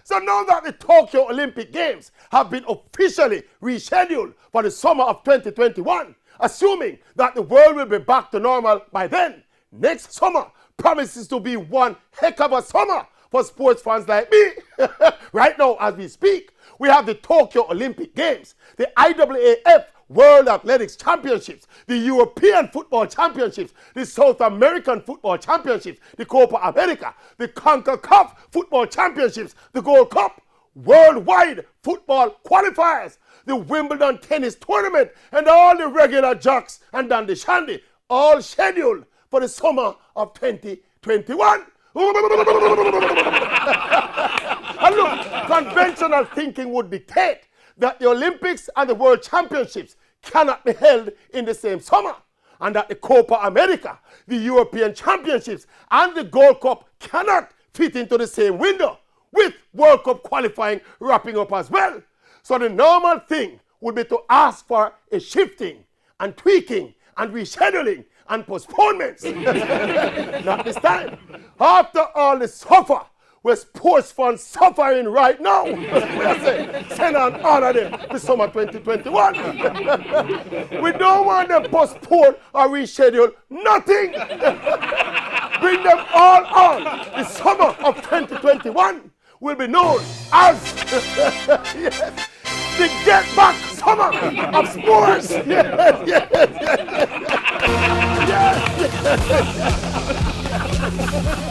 So now that the Tokyo Olympic Games have been officially rescheduled for the summer of 2021, assuming that the world will be back to normal by then, next summer promises to be one heck of a summer for sports fans like me. Right now, as we speak, we have the Tokyo Olympic Games, the IAAF World Athletics Championships, the European Football Championships, the South American Football Championships, the Copa America, the CONCACAF Football Championships, the Gold Cup, worldwide football qualifiers, the Wimbledon tennis tournament, and all the regular jocks and dandy shandy, all scheduled for the summer of 2021. And look, conventional thinking would dictate that the Olympics and the World Championships cannot be held in the same summer, and that the Copa America, the European Championships, and the Gold Cup cannot fit into the same window, with World Cup qualifying wrapping up as well. So the normal thing would be to ask for a shifting and tweaking and rescheduling and postponements. Not this time. After all the suffer, where sports fans suffering right now, send on all of them to summer 2021. We don't want them postpone or reschedule nothing. Bring them all on. The summer of 2021 will be known as yes, the Get Back Summer of Sports. Yes.